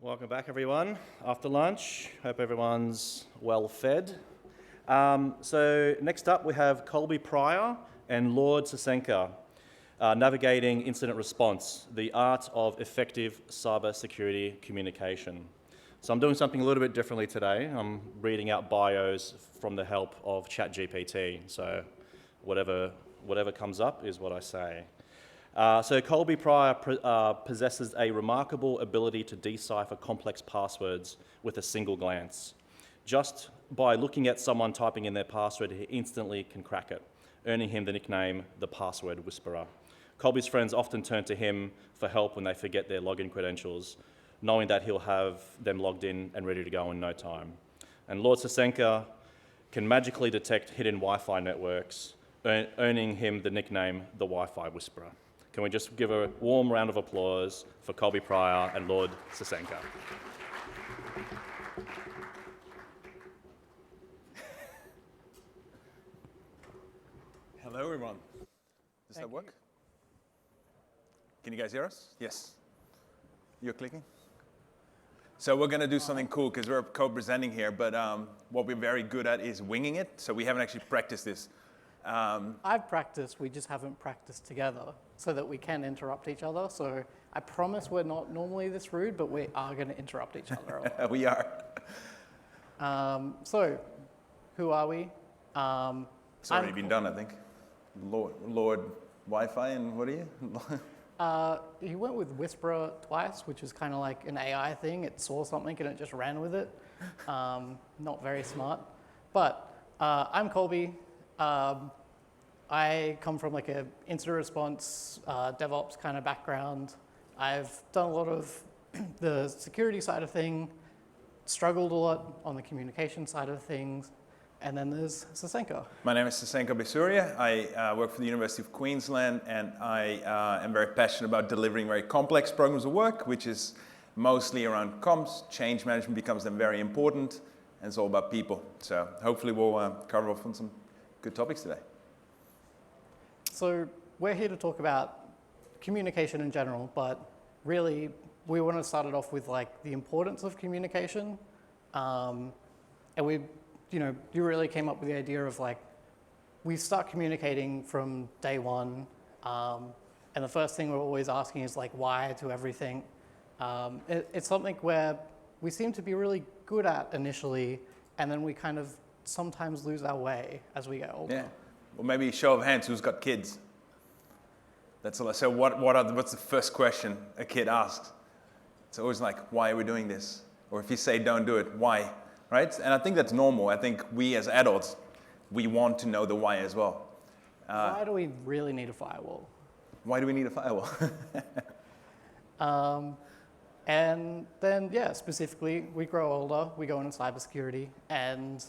Welcome back, everyone, after lunch. Hope everyone's well fed. So next up, we have Colby and Lord Sasenka, Navigating Incident Response, the Art of Effective Cybersecurity Communication. So I'm doing something a little bit differently today. I'm reading out bios from the help of ChatGPT. So whatever comes up is what I say. So Colby possesses a remarkable ability to decipher complex passwords with a single glance. Just by looking at someone typing in their password, he instantly can crack it, earning him the nickname the Password Whisperer. Colby's friends often turn to him for help when they forget their login credentials, knowing that he'll have them logged in and ready to go in no time. And Lord Sasenka can magically detect hidden Wi-Fi networks, earning him the nickname the Wi-Fi Whisperer. Can we just give a warm round of applause for Colby and Lord Sasenka? Hello, everyone. Does that work? Can you guys hear us? Yes. You're clicking? So we're going to do something cool because we're co-presenting here, but what we're very good at is winging it, so we haven't actually practiced this. I've practiced, we just haven't practiced together so that we can interrupt each other. So I promise we're not normally this rude, but we are going to interrupt each other a lot. We are. So who are we? It's already been done, I think. Lord Wi-Fi, and what are you? He went with Whisperer twice, which is kind of like an AI thing. It saw something and it just ran with it. Not very smart. But I'm Colby. I come from like a incident response, DevOps kind of background. I've done a lot of the security side of things, struggled a lot on the communication side of things, and then there's Sasenka. My name is Sasenka Abeysooriya. I work for the University of Queensland, and I am very passionate about delivering very complex programs of work, which is mostly around comms. Change management becomes then very important, and it's all about people. So hopefully we'll cover off on some good topics today. So we're here to talk about communication in general, but really we want to start it off with like the importance of communication. And you really came up with the idea of like, we start communicating from day one. And the first thing we're always asking is like, why to everything. It's something where we seem to be really good at initially, and then we kind of sometimes lose our way as we get older. Yeah. Well, maybe show of hands, who's got kids? That's all. So what's the first question a kid asks? It's always like, why are we doing this? Or if you say don't do it, why? Right? And I think that's normal. I think we as adults, we want to know the why as well. Why do we really need a firewall? Why do we need a firewall? And then, specifically, we grow older, we go into cybersecurity, and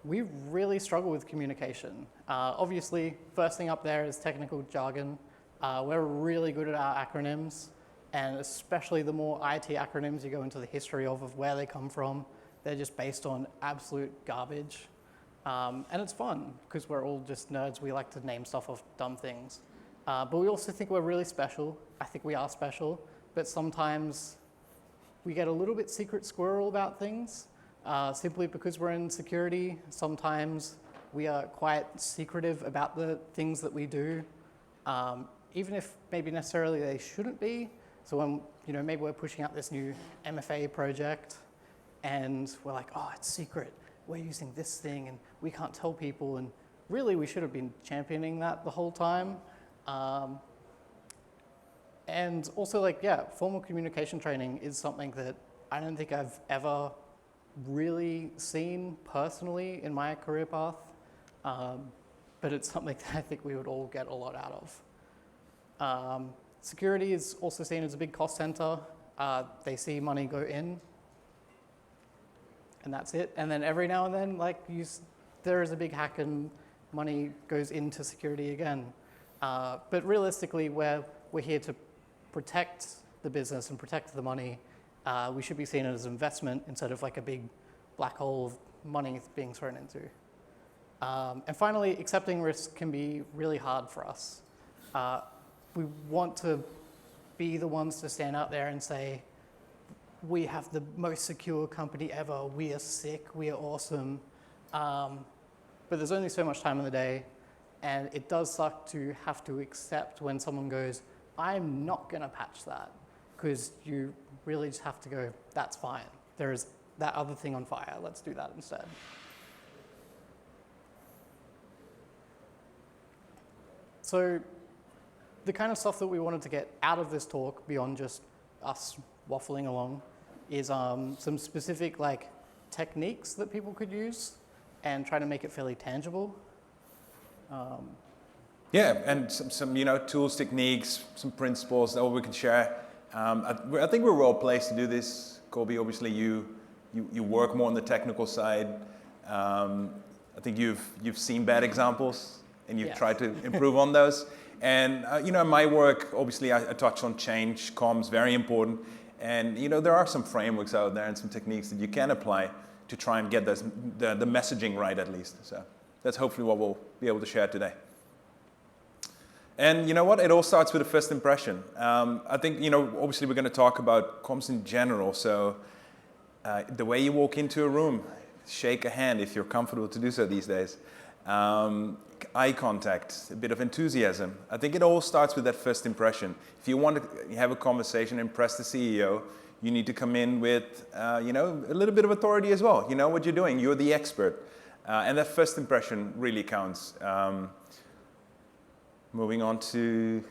we really struggle with communication. Obviously, first thing up there is technical jargon. We're really good at our acronyms, and especially the more IT acronyms you go into the history of where they come from, they're just based on absolute garbage. And it's fun, because we're all just nerds. We like to name stuff of dumb things. But we also think we're really special. I think we are special, but sometimes we get a little bit secret squirrel about things. Simply because we're in security, sometimes we are quite secretive about the things that we do, even if maybe necessarily they shouldn't be. So when maybe we're pushing out this new MFA project, and we're like, oh, it's secret. We're using this thing, and we can't tell people. And really, we should have been championing that the whole time. And also, formal communication training is something that I don't think I've ever really seen personally in my career path, but it's something that I think we would all get a lot out of. Security is also seen as a big cost center. They see money go in, and that's it. And then every now and then, there is a big hack and money goes into security again. But realistically, we're here to protect the business and protect the money. We should be seen as investment instead of like a big black hole of money being thrown into. And finally, accepting risk can be really hard for us. We want to be the ones to stand out there and say, we have the most secure company ever, we are sick, we are awesome. But there's only so much time in the day, and it does suck to have to accept when someone goes, I'm not gonna patch that, because you really just have to go, that's fine. There is that other thing on fire, let's do that instead. So the kind of stuff that we wanted to get out of this talk, beyond just us waffling along, is some specific techniques that people could use and try to make it fairly tangible. Yeah, and some tools, techniques, some principles that we can share. I think we're well placed to do this. Colby, obviously you work more on the technical side. I think you've seen bad examples and you've tried to improve on those. And in my work, obviously I touch on change, comms, very important. And there are some frameworks out there and some techniques that you can apply to try and get the messaging right, at least. So that's hopefully what we'll be able to share today. And you know what? It all starts with a first impression. I think, obviously we're going to talk about comms in general. So the way you walk into a room, shake a hand if you're comfortable to do so these days. Eye contact, a bit of enthusiasm. I think it all starts with that first impression. If you want to have a conversation, impress the CEO, you need to come in with, a little bit of authority as well. You know what you're doing. You're the expert. And that first impression really counts. Moving on to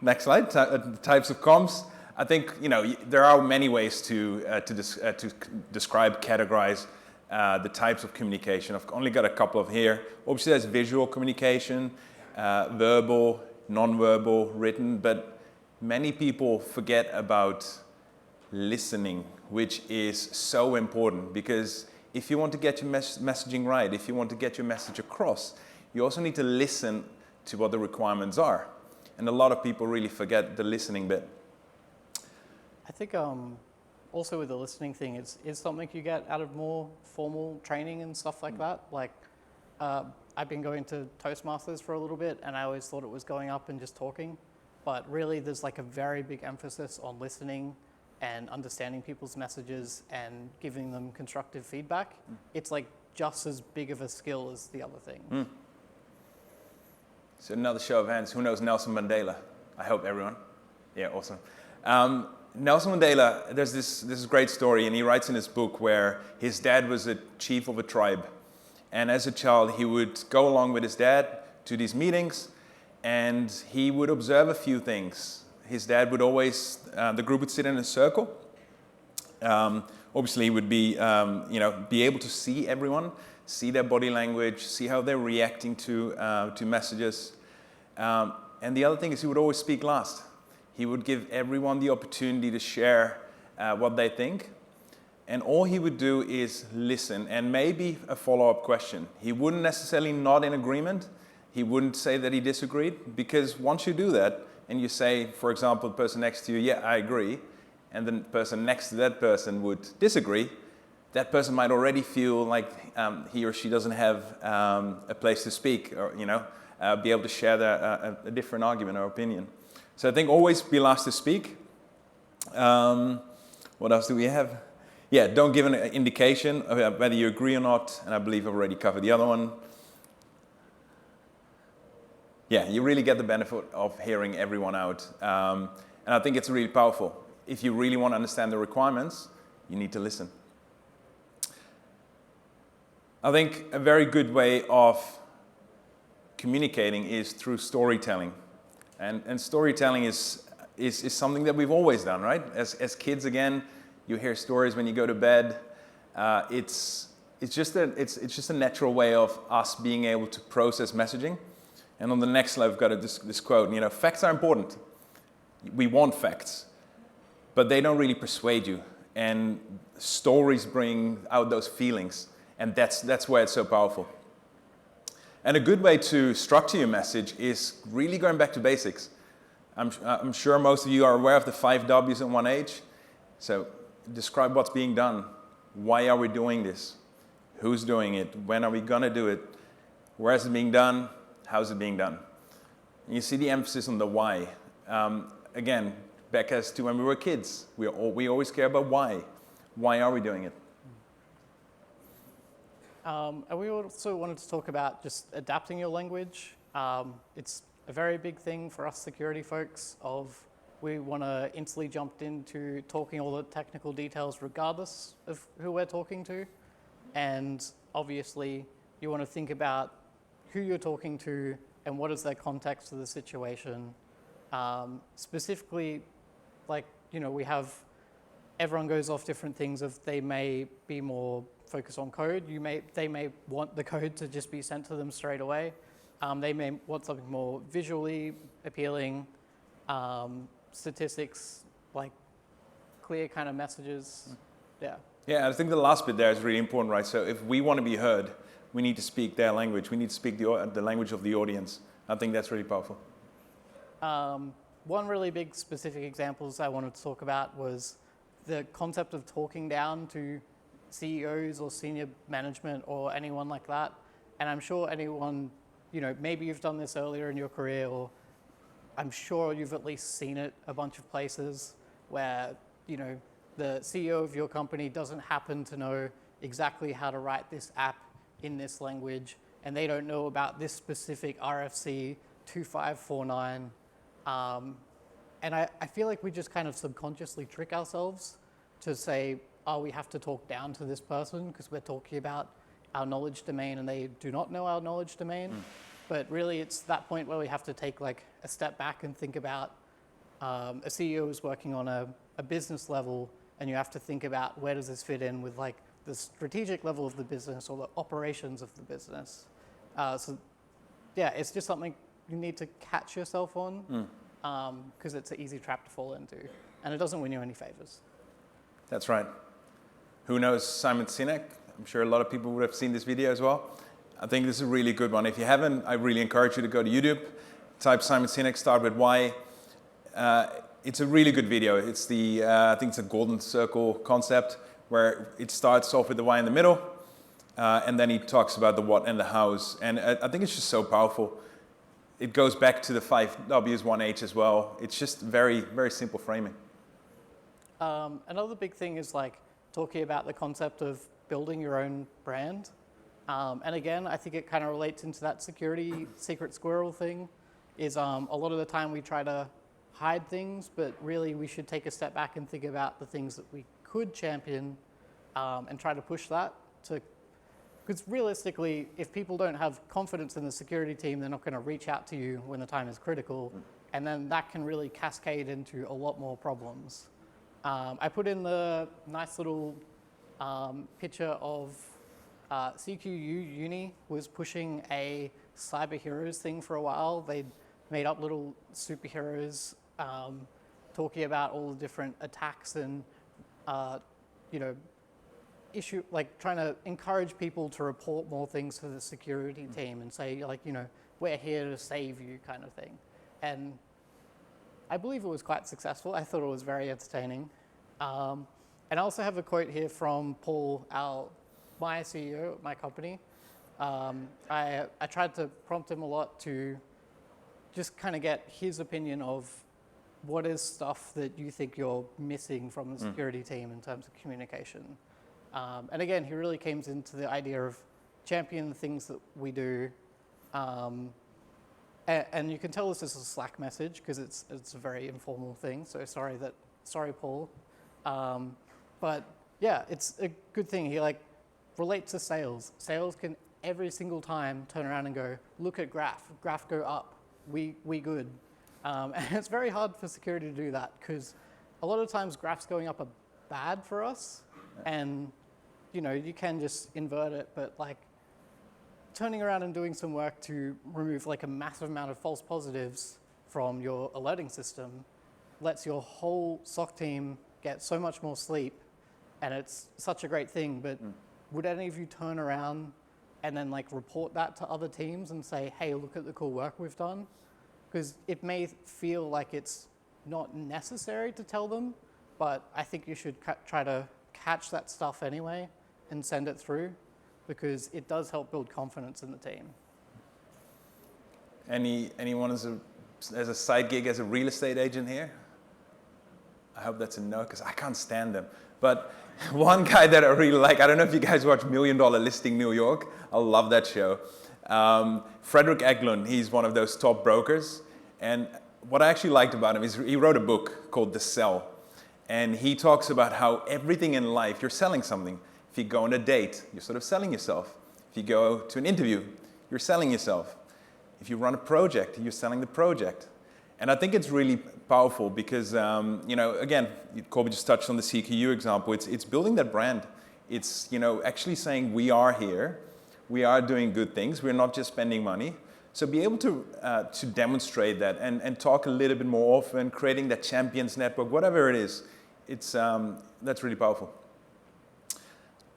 next slide, types of comms. I think, there are many ways to describe, categorize the types of communication. I've only got a couple of here. Obviously, there's visual communication, verbal, non-verbal, written, but many people forget about listening, which is so important, because if you want to get your messaging right, if you want to get your message across, you also need to listen to what the requirements are. And a lot of people really forget the listening bit. I think also with the listening thing, it's something you get out of more formal training and stuff like that. I've been going to Toastmasters for a little bit, and I always thought it was going up and just talking. But really, there's a very big emphasis on listening and understanding people's messages and giving them constructive feedback. It's just as big of a skill as the other thing. So another show of hands. Who knows Nelson Mandela? I hope everyone. Yeah, awesome. Nelson Mandela, there's this great story, and he writes in his book where his dad was a chief of a tribe. And as a child, he would go along with his dad to these meetings, and he would observe a few things. His dad would always, the group would sit in a circle. Obviously, he would be able to see everyone, see their body language, see how they're reacting to messages. And the other thing is he would always speak last. He would give everyone the opportunity to share what they think. And all he would do is listen and maybe a follow-up question. He wouldn't necessarily nod in agreement. He wouldn't say that he disagreed, because once you do that and you say, for example, the person next to you, yeah, I agree, and the person next to that person would disagree, that person might already feel like he or she doesn't have a place to speak or, be able to share a different argument or opinion. So I think always be last to speak. What else do we have? Yeah, don't give an indication of whether you agree or not, and I believe I've already covered the other one. Yeah, you really get the benefit of hearing everyone out. And I think it's really powerful. If you really want to understand the requirements, you need to listen. I think a very good way of communicating is through storytelling. And storytelling is something that we've always done, right? As kids, again, you hear stories when you go to bed. It's just a natural way of us being able to process messaging. And on the next slide, I've got this quote, facts are important. We want facts, but they don't really persuade you. And stories bring out those feelings. And that's where it's so powerful. And a good way to structure your message is really going back to basics. I'm sure most of you are aware of the 5 W's and 1 H. So describe what's being done. Why are we doing this? Who's doing it? When are we going to do it? Where is it being done? How's it being done? And you see the emphasis on the why. Again, back as to when we were kids. We always care about why. Why are we doing it? And we also wanted to talk about just adapting your language. It's a very big thing for us security folks we want to instantly jump into talking all the technical details regardless of who we're talking to. And obviously you want to think about who you're talking to and what is their context of the situation. Specifically, like, we have, everyone goes off different things of they may be more focused on code. They may want the code to just be sent to them straight away. They may want something more visually appealing, statistics, like clear kind of messages. Yeah. Yeah, I think the last bit there is really important, right? So if we want to be heard, we need to speak their language. We need to speak the language of the audience. I think that's really powerful. One really big specific examples I wanted to talk about was the concept of talking down to CEOs or senior management or anyone like that. And I'm sure anyone, maybe you've done this earlier in your career, or I'm sure you've at least seen it a bunch of places where, the CEO of your company doesn't happen to know exactly how to write this app in this language, and they don't know about this specific RFC 2549. And I feel like we just kind of subconsciously trick ourselves to say, oh, we have to talk down to this person because we're talking about our knowledge domain and they do not know our knowledge domain. But really it's that point where we have to take like a step back and think about a CEO is working on a business level, and you have to think about where does this fit in with like the strategic level of the business or the operations of the business. So yeah, it's just something you need to catch yourself on because it's an easy trap to fall into, and it doesn't win you any favors. That's right. Who knows Simon Sinek? I'm sure a lot of people would have seen this video as well. I think this is a really good one. If you haven't, I really encourage you to go to YouTube, type Simon Sinek, start with why. It's a really good video. It's I think it's a golden circle concept where it starts off with the why in the middle, and then he talks about the what and the hows. And I think it's just so powerful. It goes back to the 5 W's, 1 H as well. It's just very, very simple framing. Another big thing is like talking about the concept of building your own brand. And again, I think it kind of relates into that security secret squirrel thing, is a lot of the time we try to hide things, but really we should take a step back and think about the things that we could champion and try to push that to, because realistically, if people don't have confidence in the security team, they're not going to reach out to you when the time is critical, and then that can really cascade into a lot more problems. I put in the nice little picture of CQU Uni was pushing a cyber heroes thing for a while. They'd made up little superheroes talking about all the different attacks and, like trying to encourage people to report more things to the security team and say, like, we're here to save you kind of thing. And I believe it was quite successful. I thought it was very entertaining. And I also have a quote here from Paul, my CEO at my company. I tried to prompt him a lot to just kind of get his opinion of what is stuff that you think you're missing from the security team in terms of communication. And again, he really came into the idea of championing the things that we do. And you can tell this is a Slack message because it's a very informal thing. So sorry, Paul. But yeah, it's a good thing. He relates to sales. Sales can every single time turn around and go, look at graph go up, we good. And it's very hard for security to do that because a lot of times graphs going up are bad for us, and you can just invert it, but like turning around and doing some work to remove like a massive amount of false positives from your alerting system lets your whole SOC team get so much more sleep, and it's such a great thing. But would any of you turn around and then like report that to other teams and say, hey, look at the cool work we've done? Because it may feel like it's not necessary to tell them, but I think you should try to catch that stuff anyway and send it through, because it does help build confidence in the team. Anyone as a side gig as a real estate agent here? I hope that's a no, because I can't stand them. But one guy that I really like, I don't know if you guys watch $1 Million Listing New York. I love that show. Frederick Eglund, he's one of those top brokers. And what I actually liked about him is he wrote a book called The Sell. And he talks about how everything in life, you're selling something. If you go on a date, you're sort of selling yourself. If you go to an interview, you're selling yourself. If you run a project, you're selling the project. And I think it's really powerful because, again, Colby just touched on the CQU example. It's building that brand. It's, actually saying we are here. We are doing good things. We're not just spending money. So be able to demonstrate that and talk a little bit more often, creating that champions network, whatever it is, that's really powerful.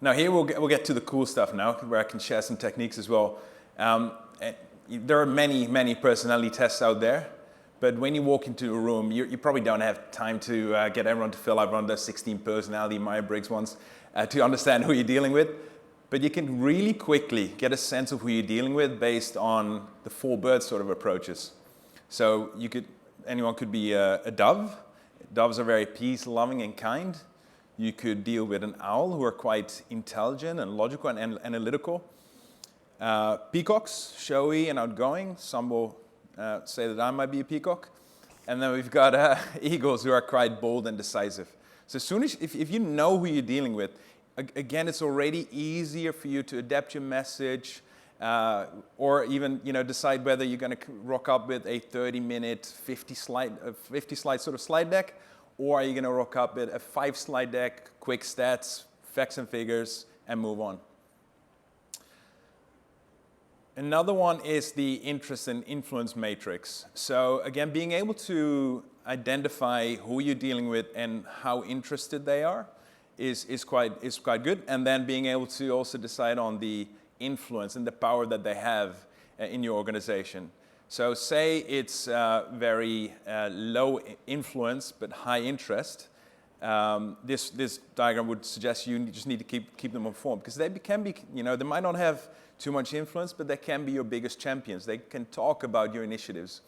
Now here we'll get to the cool stuff now, where I can share some techniques as well. There are many personality tests out there, but when you walk into a room, you probably don't have time to get everyone to fill out one of those 16 personality Myers-Briggs ones to understand who you're dealing with. But you can really quickly get a sense of who you're dealing with based on the 4 birds sort of approaches. So anyone could be a dove. Doves are very peace-loving and kind. You could deal with an owl, who are quite intelligent and logical and analytical. Peacocks, showy and outgoing. Some will say that I might be a peacock. And then we've got eagles, who are quite bold and decisive. So as soon as, if you know who you're dealing with, again, it's already easier for you to adapt your message, or even decide whether you're going to rock up with a 30-minute, 50-slide sort of slide deck, or are you going to rock up with a 5-slide deck, quick stats, facts and figures, and move on. Another one is the interest and influence matrix. So again, being able to identify who you're dealing with and how interested they are is quite good. And then being able to also decide on the influence and the power that they have in your organization. So say it's very low influence but high interest. This diagram would suggest you just need to keep them informed, because they can be, they might not have too much influence, but they can be your biggest champions. They can talk about your initiatives.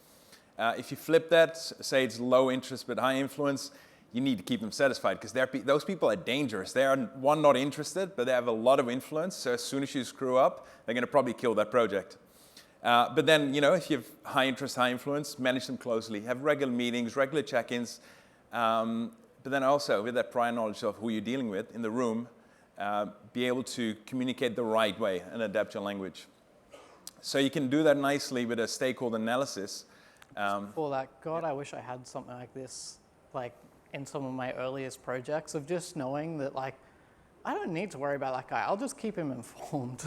If you flip that, say it's low interest but high influence, you need to keep them satisfied, because those people are dangerous. They are, one, not interested, but they have a lot of influence. So as soon as you screw up, they're going to probably kill that project. But then, if you have high interest, high influence, manage them closely. Have regular meetings, regular check-ins. But then also, with that prior knowledge of who you're dealing with in the room, be able to communicate the right way and adapt your language. So you can do that nicely with a stakeholder analysis. For that, God, I wish I had something like this, in some of my earliest projects, of just knowing that, I don't need to worry about that guy. I'll just keep him informed.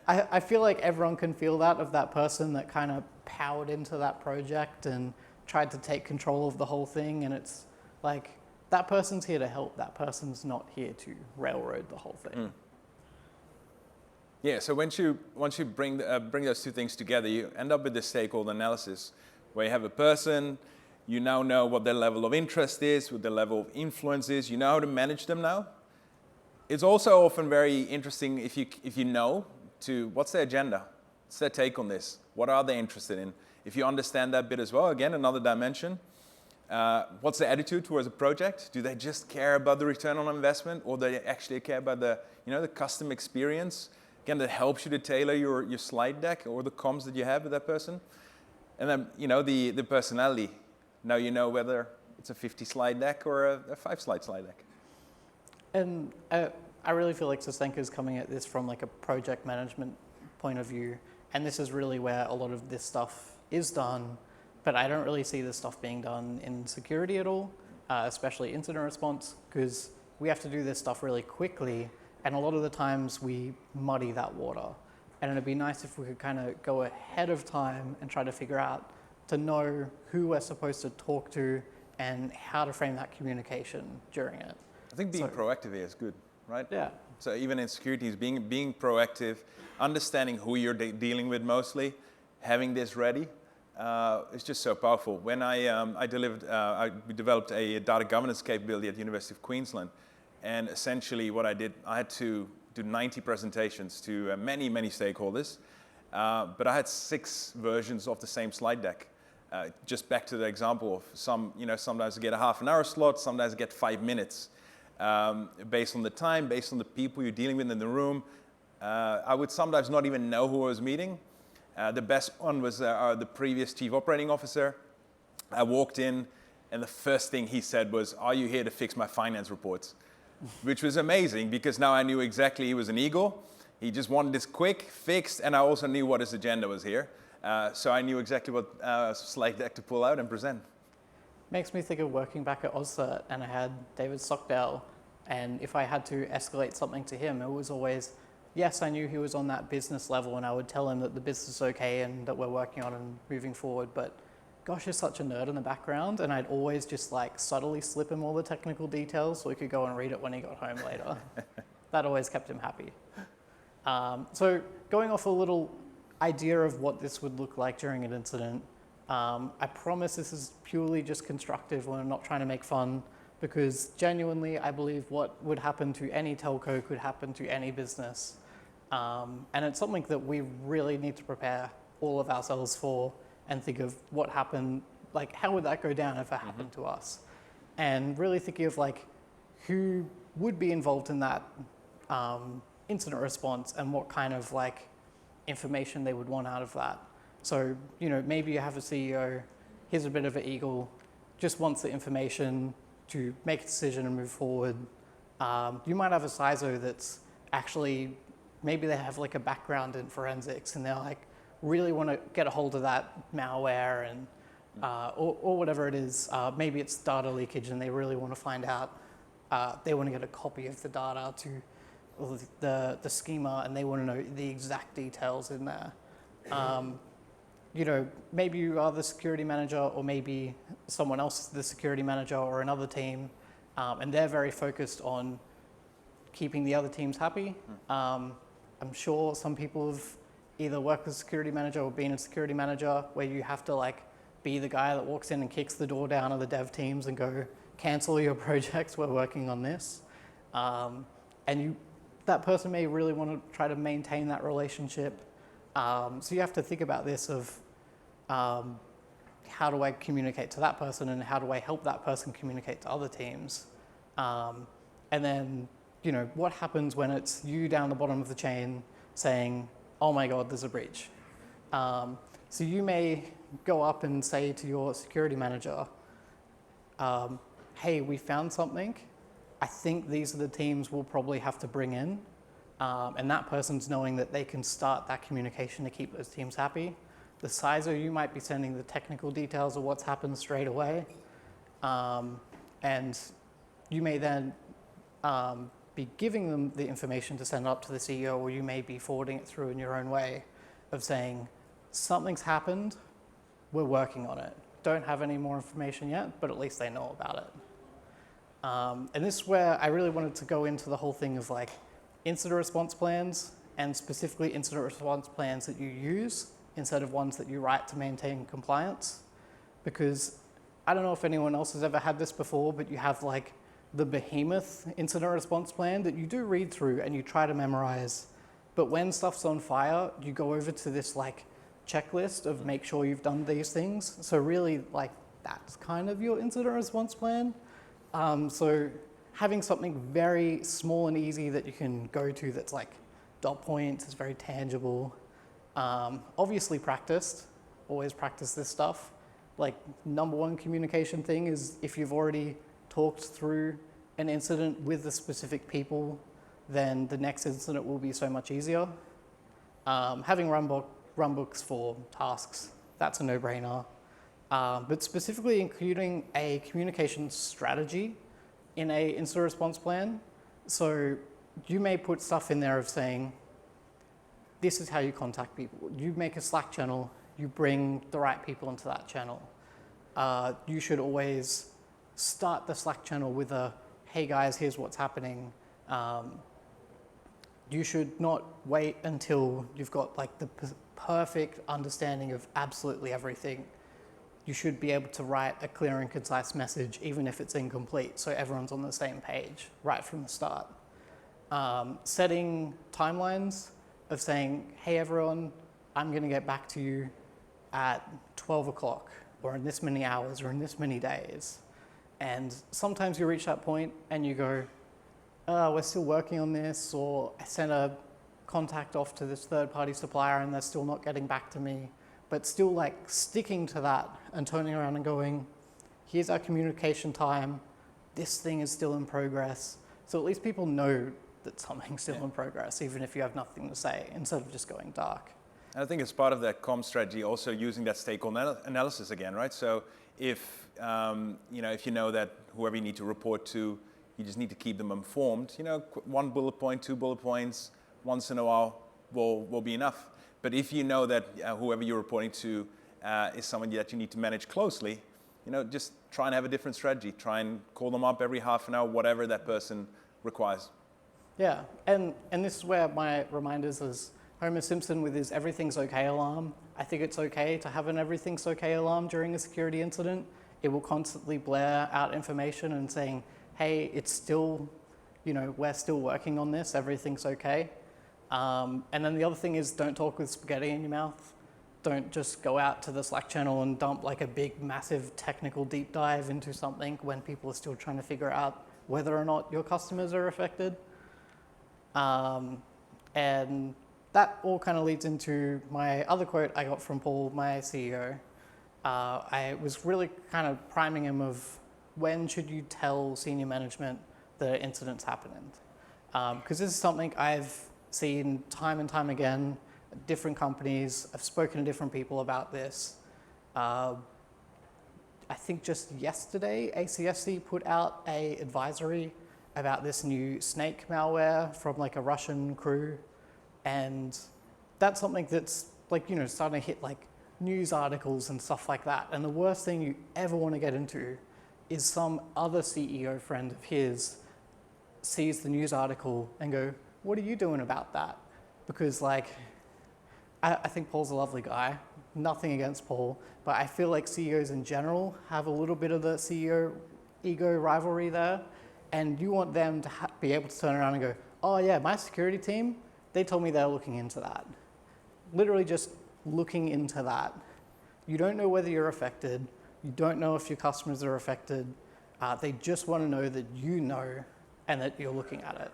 I feel like everyone can feel that, of that person that kind of powered into that project and tried to take control of the whole thing. And it's that person's here to help. That person's not here to railroad the whole thing. Yeah, so once you bring those two things together, you end up with this stakeholder analysis, where you have a person, you now know what their level of interest is, what their level of influence is, you know how to manage them now. It's also often very interesting if you know what's their agenda, what's their take on this, what are they interested in. If you understand that bit as well, again, another dimension. What's their attitude towards a project? Do they just care about the return on investment, or do they actually care about the custom experience? Again, that helps you to tailor your slide deck or the comms that you have with that person. And then, the personality. Now you know whether it's a 50-slide deck or a 5-slide slide deck. And I really feel like Sasenka is coming at this from a project management point of view. And this is really where a lot of this stuff is done. But I don't really see this stuff being done in security at all, especially incident response, because we have to do this stuff really quickly. And a lot of the times we muddy that water. And it'd be nice if we could kind of go ahead of time and try to figure out to know who we're supposed to talk to and how to frame that communication during it. I think being proactive here is good, right? Yeah. So even in security, being proactive, understanding who you're dealing with mostly, having this ready, is just so powerful. When we developed a data governance capability at the University of Queensland, and essentially what I did, I had to do 90 presentations to many stakeholders, but I had 6 versions of the same slide deck. Just back to the example of sometimes I get a half an hour slot, sometimes I get 5 minutes. Based on the time, based on the people you're dealing with in the room. I would sometimes not even know who I was meeting. The best one was the previous chief operating officer. I walked in, and the first thing he said was, "Are you here to fix my finance reports?" Which was amazing, because now I knew exactly he was an eagle. He just wanted this quick, fixed, and I also knew what his agenda was here. So I knew exactly what slide deck to pull out and present. Makes me think of working back at AusCERT, and I had David Stockdale, and if I had to escalate something to him, it was always, yes, I knew he was on that business level, and I would tell him that the business is okay and that we're working on and moving forward, but gosh, he's such a nerd in the background, and I'd always just like subtly slip him all the technical details so he could go and read it when he got home later. That always kept him happy. So going off a little idea of what this would look like during an incident, I promise this is purely just constructive. We're not trying to make fun, because genuinely I believe what would happen to any telco could happen to any business. And it's something that we really need to prepare all of ourselves for and think of what happened, like how would that go down if it happened to us? And really thinking of like who would be involved in that incident response and what kind of like information they would want out of that. So, maybe you have a CEO, he's a bit of an eagle, just wants the information to make a decision and move forward. You might have a CISO that's actually, maybe they have like a background in forensics and they're like, really want to get a hold of that malware and, or whatever it is. Maybe it's data leakage and they really want to find out, they want to get a copy of the data to the schema, and they want to know the exact details in there. Maybe you are the security manager, or maybe someone else is the security manager, or another team, and they're very focused on keeping the other teams happy. I'm sure some people have either worked as a security manager or been a security manager, where you have to like be the guy that walks in and kicks the door down of the dev teams and go, cancel your projects, we're working on this. That person may really want to try to maintain that relationship. So you have to think about this of how do I communicate to that person, and how do I help that person communicate to other teams? And then, what happens when it's you down the bottom of the chain saying, oh my God, there's a breach. So you may go up and say to your security manager, hey, we found something. I think these are the teams we'll probably have to bring in. And that person's knowing that they can start that communication to keep those teams happy. The CISO, you might be sending the technical details of what's happened straight away. And you may then be giving them the information to send up to the CEO, or you may be forwarding it through in your own way of saying, something's happened, we're working on it. Don't have any more information yet, but at least they know about it. And this is where I really wanted to go into the whole thing of like incident response plans, and specifically incident response plans that you use instead of ones that you write to maintain compliance. Because I don't know if anyone else has ever had this before, but you have like the behemoth incident response plan that you do read through and you try to memorize. But when stuff's on fire, you go over to this like checklist of make sure you've done these things. So really like that's kind of your incident response plan. So having something very small and easy that you can go to that's like dot points, is very tangible. Obviously practiced, always practice this stuff. Like number one communication thing is if you've already talked through an incident with the specific people, then the next incident will be so much easier. Having run books for tasks, that's a no-brainer. But specifically including a communication strategy in a incident response plan. So you may put stuff in there of saying, this is how you contact people. You make a Slack channel, you bring the right people into that channel. You should always start the Slack channel with a, hey guys, here's what's happening. You should not wait until you've got like the perfect understanding of absolutely everything. You should be able to write a clear and concise message, even if it's incomplete, so everyone's on the same page right from the start. Setting timelines of saying, hey everyone, I'm gonna get back to you at 12 o'clock, or in this many hours, or in this many days. And sometimes you reach that point and you go, we're still working on this, or I sent a contact off to this third-party supplier and they're still not getting back to me. But still like sticking to that and turning around and going, here's our communication time, this thing is still in progress. So at least people know that something's still in progress, even if you have nothing to say, instead of just going dark. And I think as part of that comm strategy, also using that stakeholder analysis again, right? So if if you know that whoever you need to report to, you just need to keep them informed. One bullet point, 2 bullet points, once in a while will be enough. But if you know that whoever you're reporting to is someone that you need to manage closely, just try and have a different strategy. Try and call them up every half an hour, whatever that person requires. Yeah, and this is where my reminders is Homer Simpson with his everything's okay alarm. I think it's okay to have an everything's okay alarm during a security incident. It will constantly blare out information and saying, hey, it's still, we're still working on this, everything's okay. And then the other thing is don't talk with spaghetti in your mouth. Don't just go out to the Slack channel and dump like a big, massive technical deep dive into something when people are still trying to figure out whether or not your customers are affected. And that all kind of leads into my other quote I got from Paul, my CEO. I was really kind of priming him of when should you tell senior management that an incident's happening? Because this is something I've seen time and time again at different companies. I've spoken to different people about this. I think just yesterday, ACSC put out an advisory about this new snake malware from like a Russian crew. And that's something that's starting to hit like news articles and stuff like that. And the worst thing you ever want to get into is some other CEO friend of his sees the news article and go, what are you doing about that? Because I think Paul's a lovely guy, nothing against Paul, but I feel like CEOs in general have a little bit of the CEO ego rivalry there. And you want them to be able to turn around and go, oh yeah, my security team, they told me they're looking into that. Literally just looking into that. You don't know whether you're affected. You don't know if your customers are affected. They just want to know that you know and that you're looking at it.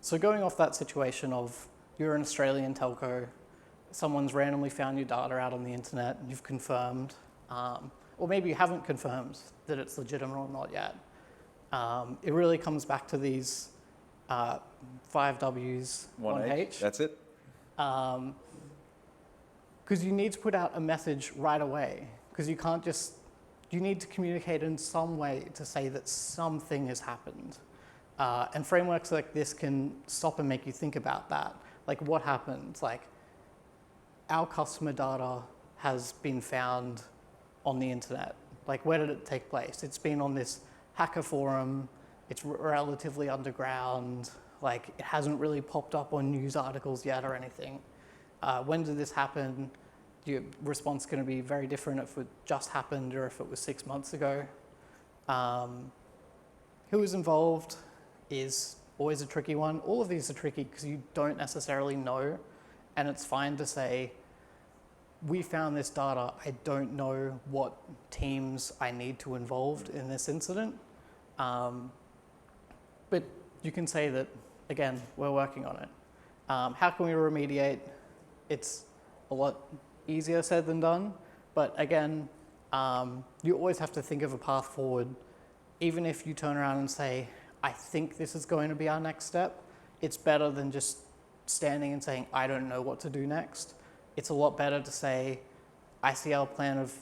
So going off that situation of you're an Australian telco, someone's randomly found your data out on the internet and you've confirmed, or maybe you haven't confirmed that it's legitimate or not yet. It really comes back to these 5 W's, 1 H. That's it. Because you need to put out a message right away. Because you can't just, you need to communicate in some way to say that something has happened. And frameworks like this can stop and make you think about that. Like what happened? Like our customer data has been found on the internet. Like where did it take place? It's been on this hacker forum. It's relatively underground. Like it hasn't really popped up on news articles yet or anything. When did this happen? Your response is going to be very different if it just happened or if it was 6 months ago. Who was involved is always a tricky one. All of these are tricky because you don't necessarily know, and it's fine to say, we found this data, I don't know what teams I need to involve in this incident. But you can say that, again, we're working on it. How can we remediate? It's a lot easier said than done, but again, you always have to think of a path forward. Even if you turn around and say, I think this is going to be our next step, it's better than just standing and saying, I don't know what to do next. It's a lot better to say, I see our plan of,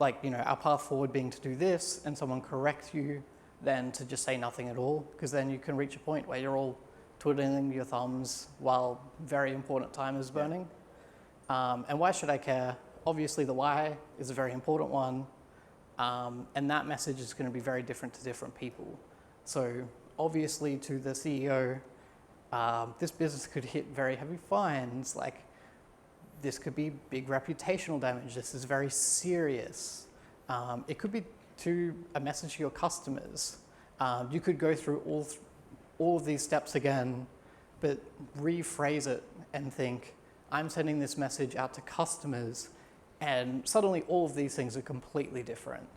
our path forward being to do this, and someone corrects you, than to just say nothing at all, because then you can reach a point where you're all twiddling your thumbs while very important time is burning. And why should I care? Obviously, the why is a very important one, and that message is going to be very different to different people. So obviously, to the CEO, this business could hit very heavy fines. Like this could be big reputational damage. This is very serious. It could be to a message to your customers. You could go through all of these steps again, but rephrase it and think, I'm sending this message out to customers, and suddenly all of these things are completely different.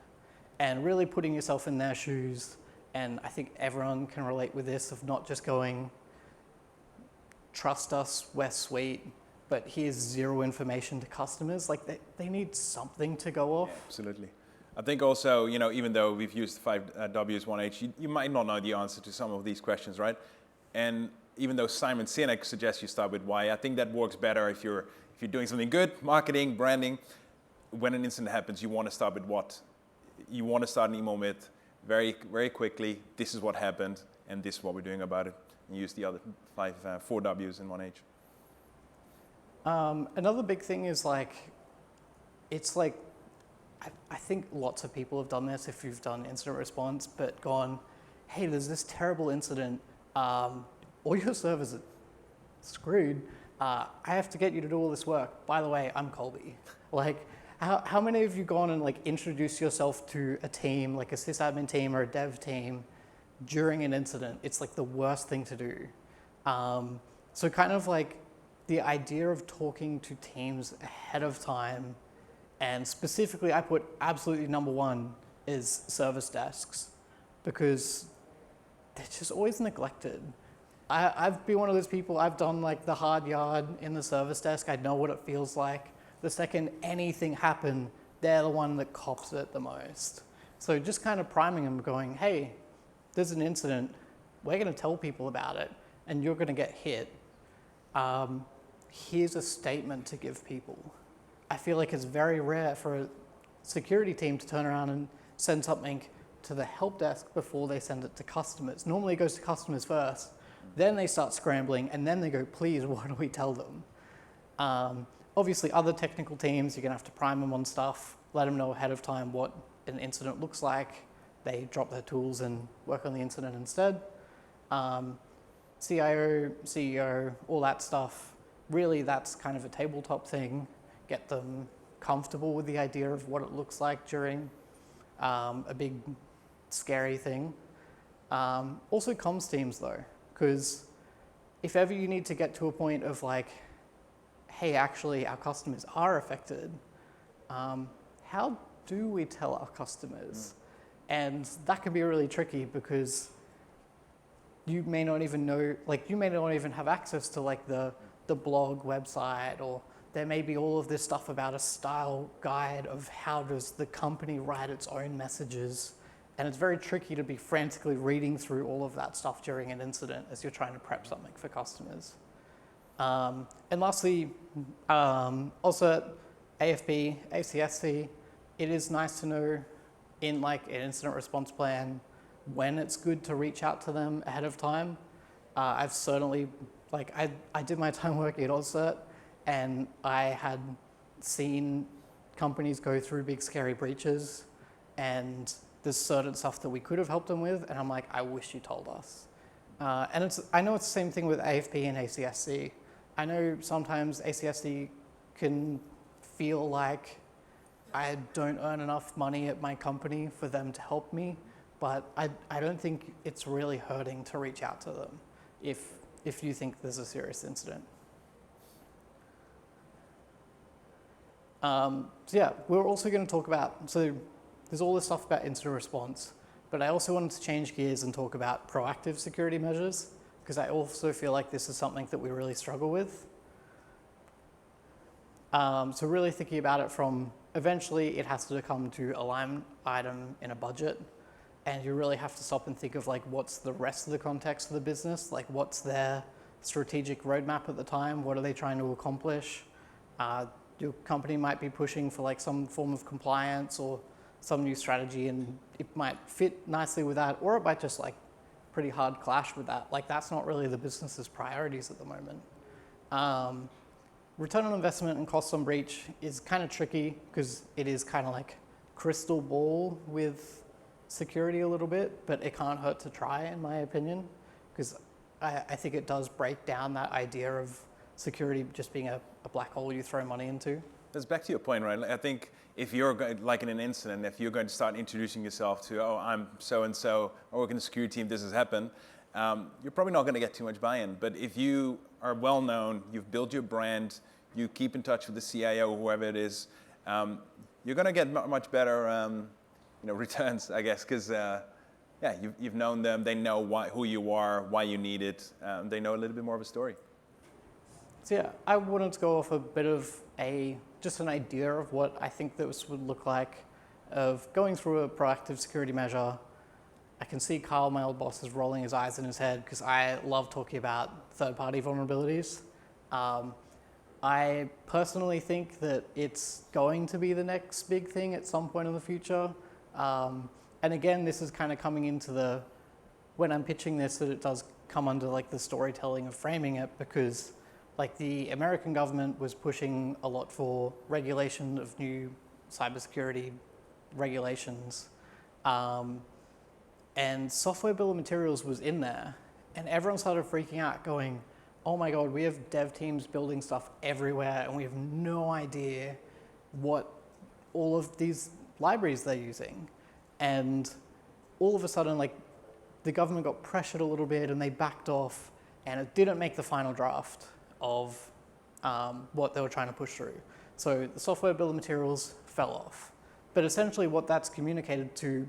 And really putting yourself in their shoes, and I think everyone can relate with this, of not just going, trust us, we're sweet, but here's zero information to customers. Like they need something to go off. Yeah, absolutely. I think also, even though we've used 5Ws, 1H, you might not know the answer to some of these questions, right? And even though Simon Sinek suggests you start with why, I think that works better if you're doing something good, marketing, branding. When an incident happens, you want to start with what? You want to start an email with very, very quickly, this is what happened, and this is what we're doing about it. And use the other 4 Ws and 1H. Another big thing is I think lots of people have done this if you've done incident response, but gone, hey, there's this terrible incident. All your servers are screwed. I have to get you to do all this work. By the way, I'm Colby. How many of you gone and introduced yourself to a team, like a sysadmin team or a dev team, during an incident? It's the worst thing to do. So kind of the idea of talking to teams ahead of time, and specifically I put absolutely number one is service desks, because they're just always neglected. I've been one of those people, I've done the hard yard in the service desk. I know what it feels like. The second anything happened, they're the one that cops it the most. So just kind of priming them, going, hey, there's an incident, we're going to tell people about it, and you're going to get hit. Here's a statement to give people. I feel like it's very rare for a security team to turn around and send something to the help desk before they send it to customers. Normally it goes to customers first, then they start scrambling, and then they go, please, what do we tell them? Obviously, other technical teams, you're going to have to prime them on stuff, let them know ahead of time what an incident looks like. They drop their tools and work on the incident instead. CIO, CEO, all that stuff, really that's kind of a tabletop thing. Get them comfortable with the idea of what it looks like during a big, scary thing. Also comms teams though, because if ever you need to get to a point of hey, actually our customers are affected, how do we tell our customers? And that can be really tricky because you may not even know, you may not even have access to the blog website, or there may be all of this stuff about a style guide of how does the company write its own messages. And it's very tricky to be frantically reading through all of that stuff during an incident as you're trying to prep something for customers. And lastly, AusCERT, AFP, ACSC, it is nice to know in an incident response plan when it's good to reach out to them ahead of time. I've certainly, I did my time working at AusCERT, and I had seen companies go through big scary breaches, and there's certain stuff that we could have helped them with, and I'm like, I wish you told us. And I know it's the same thing with AFP and ACSC. I know sometimes ACSC can feel like I don't earn enough money at my company for them to help me, but I don't think it's really hurting to reach out to them if you think there's a serious incident. So yeah, we're also going to talk about, so there's all this stuff about incident response, but I also wanted to change gears and talk about proactive security measures, because I also feel like this is something that we really struggle with. So really thinking about it from, eventually it has to come to a line item in a budget, and you really have to stop and think of what's the rest of the context of the business, what's their strategic roadmap at the time, what are they trying to accomplish? Your company might be pushing for some form of compliance or some new strategy, and it might fit nicely with that, or it might just pretty hard clash with that. That's not really the business's priorities at the moment. Return on investment and cost on breach is kind of tricky because it is kind of crystal ball with security a little bit, but it can't hurt to try, in my opinion, because I think it does break down that idea of security just being a black hole you throw money into. That's back to your point, right? I think if you're in an incident, if you're going to start introducing yourself to, oh, I'm so-and-so, I work in the security team, this has happened, you're probably not going to get too much buy-in. But if you are well known, you've built your brand, you keep in touch with the CIO, whoever it is, you're going to get much better returns, I guess, because you've known them, they know who you are, why you need it, they know a little bit more of a story. So yeah, I wanted to go off a bit of just an idea of what I think this would look like, of going through a proactive security measure. I can see Carl, my old boss, is rolling his eyes in his head because I love talking about third-party vulnerabilities. I personally think that it's going to be the next big thing at some point in the future. And again, this is kind of coming into when I'm pitching this, that it does come under like the storytelling of framing it, because like the American government was pushing a lot for regulation of new cybersecurity regulations. And software bill of materials was in there, and everyone started freaking out going, oh my God, we have dev teams building stuff everywhere and we have no idea what all of these libraries they're using. And all of a sudden, like, the government got pressured a little bit and they backed off, and it didn't make the final draft of what they were trying to push through. So the software bill of materials fell off. But essentially what that's communicated to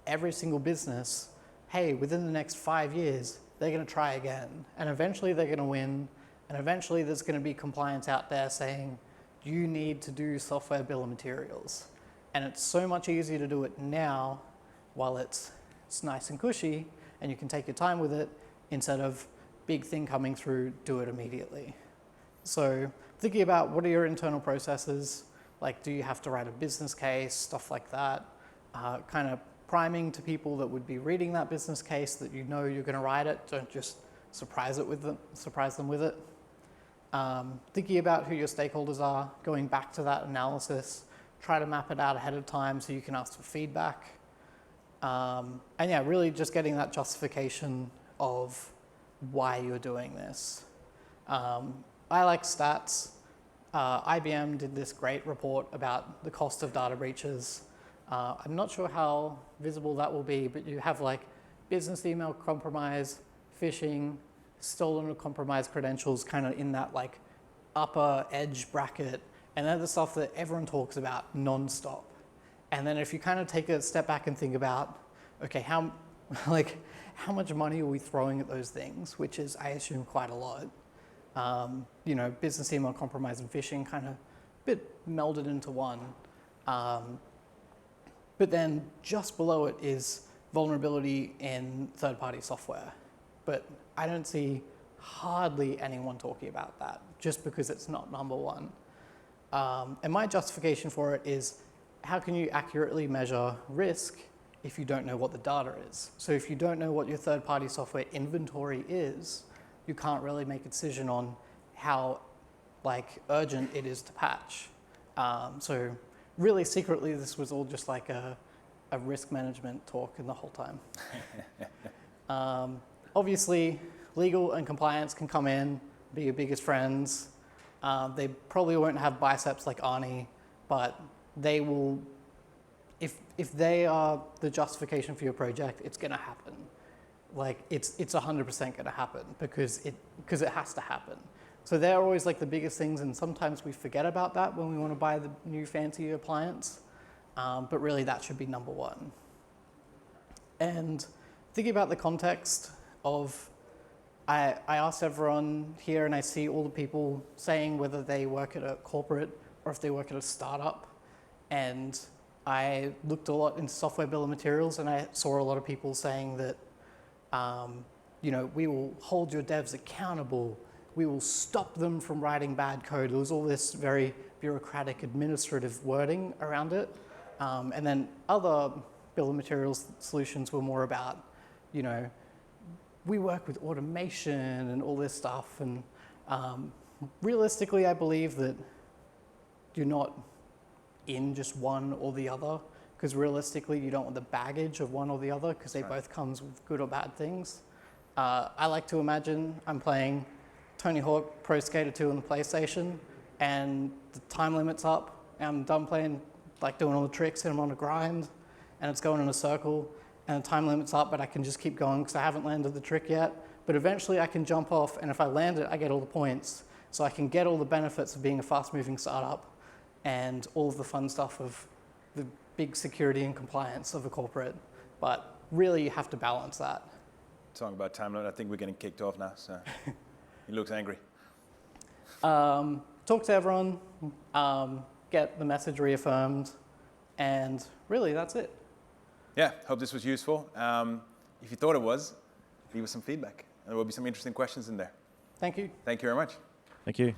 every single business, hey, within the next 5 years, they're going to try again. And eventually they're going to win. And eventually there's going to be compliance out there saying, you need to do software bill of materials. And it's so much easier to do it now while it's nice and cushy and you can take your time with it, instead of big thing coming through, do it immediately. So thinking about what are your internal processes, like do you have to write a business case, stuff like that, kind of priming to people that would be reading that business case that you know you're going to write it. Don't just surprise them with it. Thinking about who your stakeholders are, going back to that analysis, try to map it out ahead of time so you can ask for feedback. And yeah, really just getting that justification of why you're doing this. I like stats. IBM did this great report about the cost of data breaches. I'm not sure how visible that will be, but you have like business email compromise, phishing, stolen or compromised credentials kind of in that like upper edge bracket. And they're the stuff that everyone talks about nonstop. And then if you kind of take a step back and think about, okay, how much money are we throwing at those things, which is, I assume, quite a lot. Business email compromise and phishing kind of a bit melded into one. But then just below it is vulnerability in third-party software. But I don't see hardly anyone talking about that, just because it's not number one. And my justification for it is, how can you accurately measure risk if you don't know what the data is? So if you don't know what your third-party software inventory is, you can't really make a decision on how urgent it is to patch. So really secretly, this was all just like a risk management talk in the whole time. Obviously, legal and compliance can come in, be your biggest friends. They probably won't have biceps like Arnie, but they will, if they are the justification for your project, it's going to happen. Like it's 100% going to happen because it has to happen. So they're always like the biggest things, and sometimes we forget about that when we want to buy the new fancy appliance. But really, that should be number one. And thinking about the context of, I asked everyone here, and I see all the people saying whether they work at a corporate or if they work at a startup. And I looked a lot into software bill of materials, and I saw a lot of people saying that, we will hold your devs accountable. We will stop them from writing bad code. There was all this very bureaucratic administrative wording around it. And then other bill of materials solutions were more about, we work with automation and all this stuff. And realistically, I believe that you're not in just one or the other, because realistically, you don't want the baggage of one or the other, because they both comes with good or bad things. I like to imagine I'm playing Tony Hawk Pro Skater 2 on the PlayStation, and the time limit's up, and I'm done playing, doing all the tricks, and I'm on a grind, and it's going in a circle, and the time limit's up, but I can just keep going because I haven't landed the trick yet. But eventually I can jump off, and if I land it, I get all the points. So I can get all the benefits of being a fast-moving startup and all of the fun stuff of the big security and compliance of a corporate. But really, you have to balance that. Talking about time limit, I think we're getting kicked off now, so he looks angry. Talk to everyone, get the message reaffirmed, and really, that's it. Yeah, hope this was useful. If you thought it was, leave us some feedback. There will be some interesting questions in there. Thank you. Thank you very much. Thank you.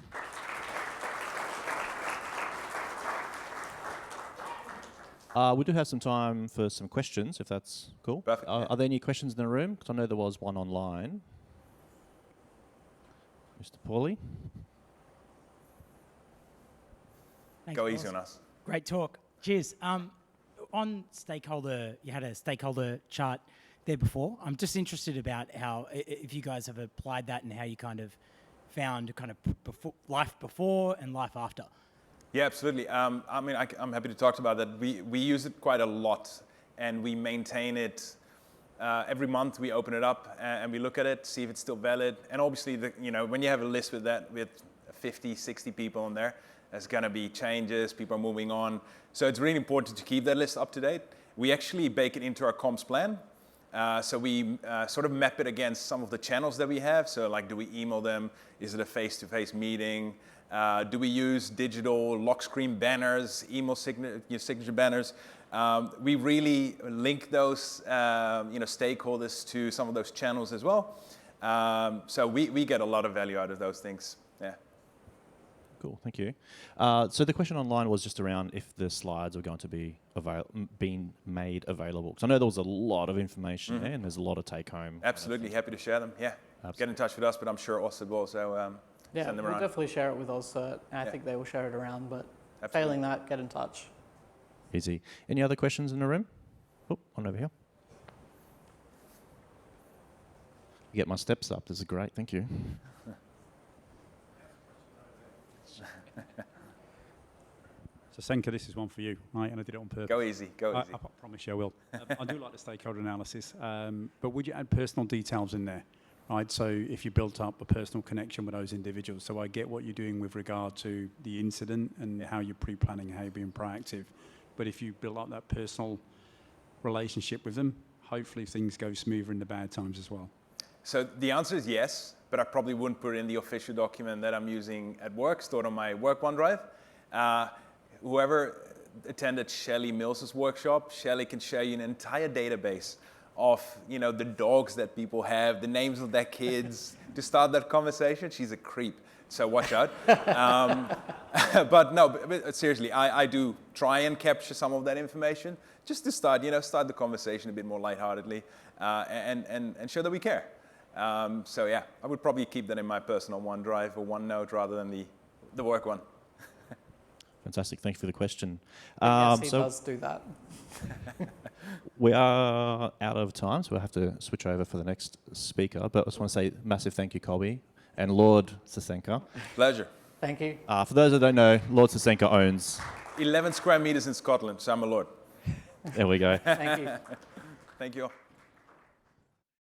We do have some time for some questions, if that's cool. Perfect, yeah. Are there any questions in the room? Because I know there was one online. Mr. Pauly? Thanks, Go boss. easy on us. Great talk. Cheers. On stakeholder, you had a stakeholder chart there before. I'm just interested about how, if you guys have applied that and how you kind of found kind of life before and life after. Yeah, absolutely. I'm happy to talk about that. We use it quite a lot, and we maintain it. Every month we open it up and we look at it, see if it's still valid. And obviously, when you have a list with 50, 60 people in there, there's going to be changes, people are moving on. So it's really important to keep that list up to date. We actually bake it into our comms plan. So we sort of map it against some of the channels that we have. So like, do we email them? Is it a face-to-face meeting? Do we use digital lock screen banners, email signature banners? We really link those stakeholders to some of those channels as well. So we get a lot of value out of those things. Yeah. Cool, thank you. So the question online was just around if the slides are going to be being made available. Because I know there was a lot of information there, and there's a lot of take-home. Absolutely, happy to share them. Yeah, Absolutely. Get in touch with us, but I'm sure AusCERT will also Yeah, send them we'll around. definitely share it with AusCERT, and I think they will share it around, but failing that, get in touch. Easy. Any other questions in the room? Oh, one over here. Get my steps up. This is great. Thank you. Sasenka, this is one for you, right? And I did it on purpose. Go easy, go easy. I promise you I will. I do like the stakeholder analysis, but would you add personal details in there, right? So if you built up a personal connection with those individuals, so I get what you're doing with regard to the incident and how you're pre-planning, how you're being proactive. But if you build up that personal relationship with them, hopefully things go smoother in the bad times as well. So the answer is yes, but I probably wouldn't put it in the official document that I'm using at work, stored on my work OneDrive. Whoever attended Shelley Mills's workshop, Shelley can share you an entire database of the dogs that people have, the names of their kids. To start that conversation, she's a creep, so watch out. But seriously, I do try and capture some of that information just to start the conversation a bit more lightheartedly and show that we care. So yeah, I would probably keep that in my personal OneDrive or OneNote rather than the work one. Fantastic. Thank you for the question. Yes, he does do that. We are out of time, so we'll have to switch over for the next speaker. But I just want to say massive thank you, Colby, and Lord Sasenka. Pleasure. Thank you. For those that don't know, Lord Sasenka owns 11 square meters in Scotland, so I'm a lord. There we go. Thank you. Thank you all.